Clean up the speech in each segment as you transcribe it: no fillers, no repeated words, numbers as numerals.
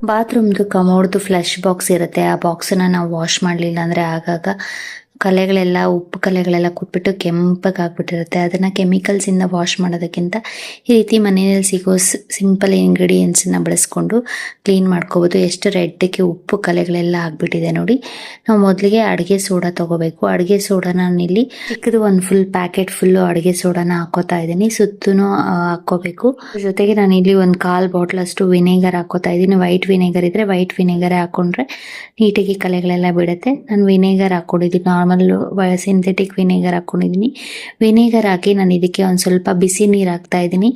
ಬಾತ್ರೂಮ್ದು ಕಮೋಡ್ದು flush box ಇರುತ್ತೆ. ಆ ಬಾಕ್ಸನ್ನ ನಾವು ವಾಶ್ ಮಾಡಲಿಲ್ಲ ಅಂದರೆ ಆಗಾಗ ಕಲೆಗಳೆಲ್ಲ ಉಪ್ಪು ಕಲೆಗಳೆಲ್ಲ ಕುಟ್ಬಿಟ್ಟು ಕೆಂಪಗಾಗ್ಬಿಟ್ಟಿರುತ್ತೆ. ಅದನ್ನು ಕೆಮಿಕಲ್ಸಿಂದ ವಾಶ್ ಮಾಡೋದಕ್ಕಿಂತ ಈ ರೀತಿ ಮನೆಯಲ್ಲಿ ಸಿಗೋ ಸಿಂಪಲ್ ಇಂಗ್ರೀಡಿಯೆಂಟ್ಸನ್ನ ಬಳಸ್ಕೊಂಡು ಕ್ಲೀನ್ ಮಾಡ್ಕೋಬೋದು. ಎಷ್ಟು ರೆಡ್ಗೆ ಉಪ್ಪು ಕಲೆಗಳೆಲ್ಲ ಆಗ್ಬಿಟ್ಟಿದೆ ನೋಡಿ. ನಾವು ಮೊದಲಿಗೆ ಅಡುಗೆ ಸೋಡಾ ತೊಗೋಬೇಕು. ಅಡುಗೆ ಸೋಡಾನ ನಾನಿಲ್ಲಿ ಚಿಕ್ಕದು ಒಂದು ಫುಲ್ ಪ್ಯಾಕೆಟ್ ಫುಲ್ಲು ಅಡುಗೆ ಸೋಡಾನ ಹಾಕೋತಾ ಇದ್ದೀನಿ. ಸುತ್ತೂ ಹಾಕ್ಕೋಬೇಕು. ಜೊತೆಗೆ ನಾನಿಲ್ಲಿ ಒಂದು 1/4 ಬಾಟ್ಲಷ್ಟು ವಿನೆಗರ್ ಹಾಕೋತಾ ಇದ್ದೀನಿ. ವೈಟ್ ವಿನೆಗರ್ ಇದ್ದರೆ ವೈಟ್ ವಿನೆಗರೇ ಹಾಕೊಂಡ್ರೆ ನೀಟಾಗಿ ಕಲೆಗಳೆಲ್ಲ ಬಿಡುತ್ತೆ. ನಾನು ವಿನೆಗರ್ ಹಾಕ್ಕೊಂಡಿದ್ದೀನಿ, ನಾರ್ಮಲ್ ಸಿಂಥೆಟಿಕ್ ವಿನೆಗರ್ ಹಾಕೊಂಡಿದ್ದೀನಿ. ವಿನೆಗರ್ ಹಾಕಿ ನಾನು ಇದಕ್ಕೆ ಒಂದು ಸ್ವಲ್ಪ ಬಿಸಿ ನೀರು ಹಾಕ್ತಾ ಇದ್ದೀನಿ.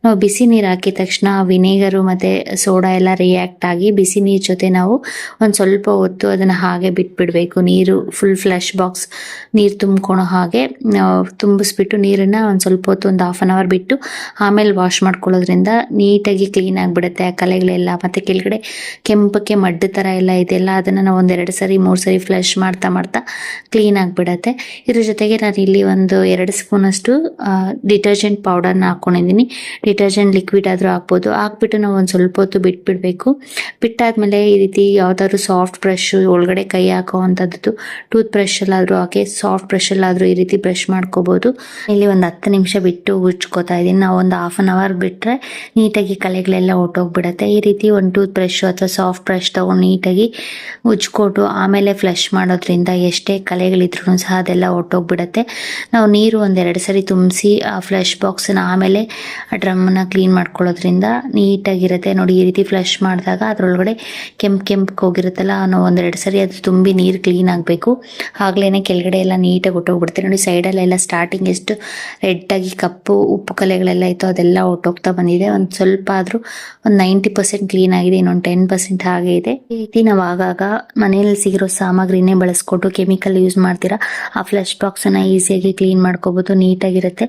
ನಾವು ಬಿಸಿ ನೀರು ಹಾಕಿದ ತಕ್ಷಣ ವಿನೆಗರು ಮತ್ತು ಸೋಡಾ ಎಲ್ಲ ರಿಯಾಕ್ಟ್ ಆಗಿ ಬಿಸಿ ನೀರು ಜೊತೆ ನಾವು ಒಂದು ಸ್ವಲ್ಪ ಹೊತ್ತು ಅದನ್ನು ಹಾಗೆ ಬಿಟ್ಬಿಡಬೇಕು. ನೀರು ಫುಲ್ ಫ್ಲಶ್ ಬಾಕ್ಸ್ ನೀರು ತುಂಬ್ಕೊಳೋ ಹಾಗೆ ತುಂಬಿಸ್ಬಿಟ್ಟು ನೀರನ್ನು ಒಂದು ಸ್ವಲ್ಪ ಹೊತ್ತು ಒಂದು 1/2 hour ಬಿಟ್ಟು ಆಮೇಲೆ ವಾಶ್ ಮಾಡ್ಕೊಳ್ಳೋದ್ರಿಂದ ನೀಟಾಗಿ ಕ್ಲೀನ್ ಆಗಿಬಿಡುತ್ತೆ. ಆ ಕಲೆಗಳೆಲ್ಲ ಮತ್ತು ಕೆಳಗಡೆ ಕೆಂಪಕ್ಕೆ ಮಡ್ಡು ಥರ ಎಲ್ಲ ಇದೆಲ್ಲ ಅದನ್ನು ನಾವು ಒಂದು 2 ಸರಿ 3 ಸರಿ ಫ್ಲಶ್ ಮಾಡ್ತಾ ಕ್ಲೀನ್ ಆಗಿಬಿಡತ್ತೆ. ಇದ್ರ ಜೊತೆಗೆ ನಾನು ಇಲ್ಲಿ ಒಂದು 2 ಸ್ಪೂನಷ್ಟು ಡಿಟರ್ಜೆಂಟ್ ಪೌಡರ್ನ ಹಾಕ್ಕೊಂಡಿದ್ದೀನಿ. ಡಿಟರ್ಜೆಂಟ್ ಲಿಕ್ವಿಡ್ ಆದರೂ ಹಾಕ್ಬೋದು. ಹಾಕ್ಬಿಟ್ಟು ನಾವು ಒಂದು ಸ್ವಲ್ಪ ಹೊತ್ತು ಬಿಟ್ಬಿಡಬೇಕು. ಬಿಟ್ಟಾದ್ಮೇಲೆ ಈ ರೀತಿ ಯಾವ್ದಾದ್ರು ಸಾಫ್ಟ್ ಬ್ರಷ್ ಒಳಗಡೆ ಕೈ ಹಾಕೋ ಅಂಥದ್ದು ಟೂತ್ ಬ್ರಷಲ್ಲಾದರೂ ಹಾಕಿ ಸಾಫ್ಟ್ ಬ್ರಷಲ್ಲಾದರೂ ಈ ರೀತಿ ಬ್ರಷ್ ಮಾಡ್ಕೋಬೋದು. ಇಲ್ಲಿ ಒಂದು 10 ನಿಮಿಷ ಬಿಟ್ಟು ಉಜ್ಕೋತಾ ಇದ್ದೀನಿ. ನಾವು ಒಂದು 1/2 hour ಬಿಟ್ಟರೆ ನೀಟಾಗಿ ಕಲೆಗಳೆಲ್ಲ ಹೊಟ್ಟೋಗ್ಬಿಡತ್ತೆ. ಈ ರೀತಿ ಒಂದು ಟೂತ್ ಬ್ರಷ್ ಅಥವಾ ಸಾಫ್ಟ್ ಬ್ರಷ್ ತೊಗೊಂಡು ನೀಟಾಗಿ ಉಜ್ಕೊಟ್ಟು ಆಮೇಲೆ ಫ್ಲಶ್ ಮಾಡೋದ್ರಿಂದ ಎಷ್ಟೇ ಕಲೆಗಳಿದ್ರೂ ಸಹ ಅದೆಲ್ಲ ಹೊಟ್ಟೋಗ್ಬಿಡತ್ತೆ. ನಾವು ನೀರು ಒಂದು 2 ಸರಿ ತುಂಬಿಸಿ ಆ ಫ್ಲಶ್ ಬಾಕ್ಸನ್ನ ಆಮೇಲೆ ಆ ಡ್ರಮ್ಮನ್ನು ಕ್ಲೀನ್ ಮಾಡ್ಕೊಳ್ಳೋದ್ರಿಂದ ನೀಟಾಗಿರುತ್ತೆ ನೋಡಿ. ಈ ರೀತಿ ಫ್ಲಶ್ ಮಾಡಿದಾಗ ಅದರೊಳಗಡೆ ಕೆಂಪು ಹೋಗಿರುತ್ತಲ್ಲ, ನಾವು ಒಂದು 2 ಸರಿ ಅದು ತುಂಬಿ ನೀರು ಕ್ಲೀನ್ ಆಗಬೇಕು. ಆಗ್ಲೇ ಕೆಳಗಡೆ ಎಲ್ಲ ನೀಟಾಗಿ ಹೊಟ್ಟೋಗ್ಬಿಡುತ್ತೆ ನೋಡಿ. ಸೈಡಲ್ಲೆಲ್ಲ ಸ್ಟಾರ್ಟಿಂಗ್ ಎಷ್ಟು ರೆಡ್ಡಾಗಿ ಕಪ್ಪು ಉಪ್ಪು ಕಲೆಗಳೆಲ್ಲ ಇತ್ತು ಅದೆಲ್ಲ ಹೊಟ್ಟೋಗ್ತಾ ಬಂದಿದೆ. ಒಂದು ಸ್ವಲ್ಪ ಆದರೂ ಒಂದು 90% ಕ್ಲೀನ್ ಆಗಿದೆ, ಇನ್ನೊಂದು 10% ಹಾಗೆ ಇದೆ. ಈ ರೀತಿ ನಾವು ಆಗಾಗ ಮನೆಯಲ್ಲಿ ಸಿಗಿರೋ ಸಾಮಗ್ರಿನೇ ಬಳಸ್ಕೊಟ್ಟು ಕೆಮಿಕಲ್ ಯೂಸ್ ಮಾಡ್ತೀರಾ ಆ ಫ್ಲಶ್ ಬಾಕ್ಸನ್ನು ಈಸಿಯಾಗಿ ಕ್ಲೀನ್ ಮಾಡ್ಕೋಬೋದು, ನೀಟಾಗಿರುತ್ತೆ.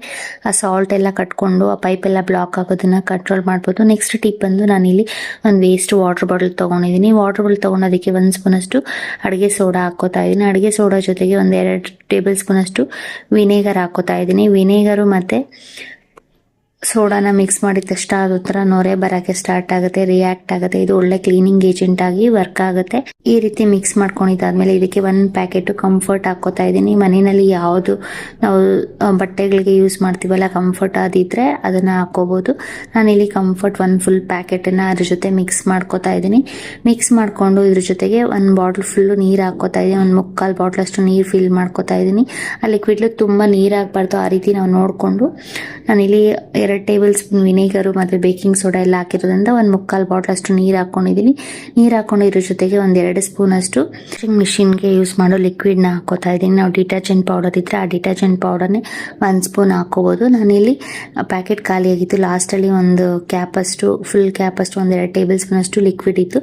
ಆ ಸಾಲ್ಟ್ ಎಲ್ಲ ಕಟ್ಕೊಂಡು ಆ ಪೈಪೆಲ್ಲ ಬ್ಲಾಕ್ ಆಗೋದನ್ನು ಕಂಟ್ರೋಲ್ ಮಾಡ್ಬೋದು. ನೆಕ್ಸ್ಟ್ ಟಿಪ್ ಬಂದು ನಾನಿಲ್ಲಿ ಒಂದು ವೇಸ್ಟ್ ವಾಟರ್ ಬಾಟಲ್ ತೊಗೊಂಡಿದ್ದೀನಿ. ವಾಟರ್ ಬಾಟಲ್ ತೊಗೊಂಡೋದಕ್ಕೆ 1 ಸ್ಪೂನಷ್ಟು ಅಡುಗೆ ಸೋಡಾ ಹಾಕೋತಾ ಇದ್ದೀನಿ. ಅಡುಗೆ ಸೋಡಾ ಜೊತೆಗೆ ಒಂದು 2 ಟೇಬಲ್ ಸ್ಪೂನಷ್ಟು ವಿನೆಗರ್ ಹಾಕೋತಾ ಇದ್ದೀನಿ. ವಿನೆಗರು ಮತ್ತು ಸೋಡಾನ ಮಿಕ್ಸ್ ಮಾಡಿದ ತಕ್ಷಣ ಅದು ಥರ ನೊರೆ ಬರೋಕ್ಕೆ ಸ್ಟಾರ್ಟ್ ಆಗುತ್ತೆ, ರಿಯಾಕ್ಟ್ ಆಗುತ್ತೆ. ಇದು ಒಳ್ಳೆ ಕ್ಲೀನಿಂಗ್ ಏಜೆಂಟ್ ಆಗಿ ವರ್ಕ್ ಆಗುತ್ತೆ. ಈ ರೀತಿ ಮಿಕ್ಸ್ ಮಾಡ್ಕೊಂಡಿದ್ದಾದ್ಮೇಲೆ ಇದಕ್ಕೆ 1 ಪ್ಯಾಕೆಟು ಕಂಫರ್ಟ್ ಹಾಕೋತಾ ಇದ್ದೀನಿ. ಮನೆಯಲ್ಲಿ ಯಾವುದು ನಾವು ಬಟ್ಟೆಗಳಿಗೆ ಯೂಸ್ ಮಾಡ್ತೀವಲ್ಲ ಕಂಫರ್ಟ್ ಅದಿದ್ರೆ ಅದನ್ನು ಹಾಕೋಬೋದು. ನಾನಿಲ್ಲಿ ಕಂಫರ್ಟ್ 1 ಫುಲ್ ಪ್ಯಾಕೆಟನ್ನು ಅದ್ರ ಜೊತೆ ಮಿಕ್ಸ್ ಮಾಡ್ಕೋತಾ ಇದ್ದೀನಿ. ಮಿಕ್ಸ್ ಮಾಡಿಕೊಂಡು ಇದ್ರ ಜೊತೆಗೆ 1 ಬಾಟ್ಲ್ ಫುಲ್ಲು ನೀರು ಹಾಕೋತಾ ಇದ್ದೀನಿ. ಒಂದು 3/4 ಬಾಟ್ಲಷ್ಟು ನೀರು ಫಿಲ್ ಮಾಡ್ಕೋತಾ ಇದ್ದೀನಿ. ಆ ಲಿಕ್ವಿಡ್ಲು ತುಂಬ ನೀರು ಹಾಕ್ಬಾರ್ದು, ಆ ರೀತಿ ನಾವು ನೋಡಿಕೊಂಡು ನಾನಿಲ್ಲಿ 2 ಟೇಬಲ್ ಸ್ಪೂನ್ ವಿನೆಗರು ಮತ್ತು ಬೇಕಿಂಗ್ ಸೋಡಾ ಎಲ್ಲ ಹಾಕಿರೋದ್ರಿಂದ 1 3/4 ಬಾಟ್ಲಷ್ಟು ನೀರು ಹಾಕ್ಕೊಂಡಿದ್ದೀನಿ. ನೀರು ಹಾಕ್ಕೊಂಡು ಇದ್ರ ಜೊತೆಗೆ ಒಂದು 2 ಸ್ಪೂನಷ್ಟು ವಾಷಿಂಗ್ ಮಿಷಿನ್ಗೆ ಯೂಸ್ ಮಾಡೋ ಲಿಕ್ವಿಡ್ನ ಹಾಕೋತಾ ಇದ್ದೀನಿ. ನಾವು ಡಿಟರ್ಜೆಂಟ್ ಪೌಡರ್ ಇದ್ದರೆ ಆ ಡಿಟರ್ಜೆಂಟ್ ಪೌಡರ್ನೇ 1 ಸ್ಪೂನ್ ಹಾಕೋಬೋದು. ನಾನಿಲ್ಲಿ ಪ್ಯಾಕೆಟ್ ಖಾಲಿಯಾಗಿತ್ತು. ಲಾಸ್ಟಲ್ಲಿ ಒಂದು ಕ್ಯಾಪಷ್ಟು ಫುಲ್ ಕ್ಯಾಪಷ್ಟು ಒಂದು 2 ಟೇಬಲ್ ಸ್ಪೂನಷ್ಟು ಲಿಕ್ವಿಡ್ ಇತ್ತು.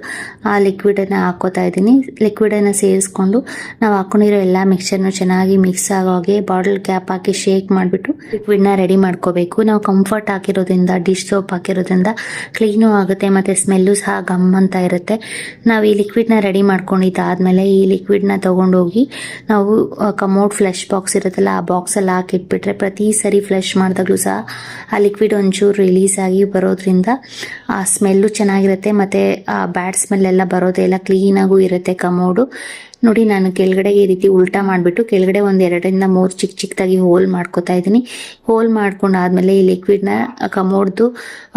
ಆ ಲಿಕ್ವಿಡನ್ನು ಹಾಕೋತಾ ಇದ್ದೀನಿ. ಲಿಕ್ವಿಡನ್ನು ಸೇರಿಸ್ಕೊಂಡು ನಾವು ಹಾಕೊಂಡಿರೋ ಎಲ್ಲ ಮಿಕ್ಸ್ಚರ್ನು ಚೆನ್ನಾಗಿ ಮಿಕ್ಸ್ ಆಗೋ ಹಾಗೆ ಬಾಟಲ್ ಕ್ಯಾಪ್ ಹಾಕಿ ಶೇಕ್ ಮಾಡಿಬಿಟ್ಟು ಲಿಕ್ವಿಡ್ನ ರೆಡಿ ಮಾಡ್ಕೋಬೇಕು. ನಾವು ಕಂಫರ್ಟ್ ಹಾಕಿರೋದ್ರಿಂದ ಡಿಶ್ ಸೋಪ್ ಹಾಕಿರೋದ್ರಿಂದ ಕ್ಲೀನು ಆಗುತ್ತೆ ಮತ್ತು ಸ್ಮೆಲ್ಲು ಸಹ ಗಮ್ ಅಂತ ಇರುತ್ತೆ. ನಾವು ಈ ಲಿಕ್ವಿಡ್ನ ರೆಡಿ ಮಾಡ್ಕೊಂಡಿದ್ದಾದಮೇಲೆ ಈ ಲಿಕ್ವಿಡ್ನ ತೊಗೊಂಡೋಗಿ ನಾವು ಕಮೋಡ್ ಫ್ಲಶ್ ಬಾಕ್ಸ್ ಇರುತ್ತಲ್ಲ ಆ ಬಾಕ್ಸಲ್ಲಿ ಹಾಕಿಟ್ಬಿಟ್ರೆ ಪ್ರತಿ ಸರಿ ಫ್ಲಶ್ ಮಾಡಿದಾಗಲೂ ಸಹ ಆ ಲಿಕ್ವಿಡ್ ಒಂಚೂರು ರಿಲೀಸ್ ಆಗಿ ಬರೋದ್ರಿಂದ ಆ ಸ್ಮೆಲ್ಲು ಚೆನ್ನಾಗಿರುತ್ತೆ ಮತ್ತು ಆ ಬ್ಯಾಡ್ ಸ್ಮೆಲ್ ಎಲ್ಲ ಬರೋದೆಲ್ಲ ಕ್ಲೀನಾಗೂ ಇರುತ್ತೆ ಕಮೋಡು. ನೋಡಿ, ನಾನು ಕೆಳಗಡೆ ಈ ರೀತಿ ಉಲ್ಟಾ ಮಾಡಿಬಿಟ್ಟು ಕೆಳಗಡೆ ಒಂದು 2 ರಿಂದ 3 ಚಿಕ್ಕದಾಗಿ ಹೋಲ್ ಮಾಡ್ಕೋತಾ ಇದ್ದೀನಿ. ಹೋಲ್ ಮಾಡ್ಕೊಂಡಾದ್ಮೇಲೆ ಈ ಲಿಕ್ವಿಡ್ನ ಕಮೋಡ್ದು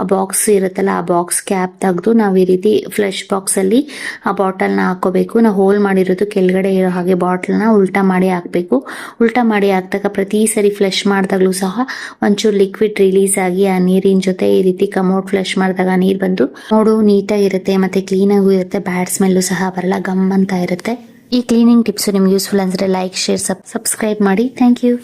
ಆ ಬಾಕ್ಸ್ ಇರುತ್ತಲ್ಲ ಆ ಬಾಕ್ಸ್ ಕ್ಯಾಪ್ ತೆಗೆದು ನಾವು ಈ ರೀತಿ ಫ್ಲಶ್ ಬಾಕ್ಸಲ್ಲಿ ಆ ಬಾಟಲ್ನ ಹಾಕೋಬೇಕು. ನಾವು ಹೋಲ್ ಮಾಡಿರೋದು ಕೆಳಗಡೆ ಇರೋ ಹಾಗೆ ಬಾಟಲ್ನ ಉಲ್ಟಾ ಮಾಡಿ ಹಾಕಬೇಕು. ಉಲ್ಟಾ ಮಾಡಿ ಹಾಕಿದಾಗ ಪ್ರತಿ ಸರಿ ಫ್ಲಶ್ ಮಾಡಿದಾಗಲೂ ಸಹ ಒಂಚೂರು ಲಿಕ್ವಿಡ್ ರಿಲೀಸ್ ಆಗಿ ಆ ನೀರಿನ ಜೊತೆ ಈ ರೀತಿ ಕಮೋಡ್ ಫ್ಲಶ್ ಮಾಡಿದಾಗ ನೀರು ಬಂದು ನೋಡು ನೀಟಾಗಿರುತ್ತೆ ಮತ್ತು ಕ್ಲೀನಾಗೂ ಇರುತ್ತೆ. ಬ್ಯಾಡ್ ಸ್ಮೆಲ್ಲು ಸಹ ಬರಲ್ಲ, ಗಮ್ ಅಂತ ಇರುತ್ತೆ. ಈ ಕ್ಲೀನಿಂಗ್ ಟಿಪ್ಸು ನಿಮ್ಗೆ ಯೂಸ್ಫುಲ್ ಅಂದರೆ ಲೈಕ್, ಶೇರ್, ಸಬ್ಸ್ಕ್ರೈಬ್ ಮಾಡಿ. Thank you.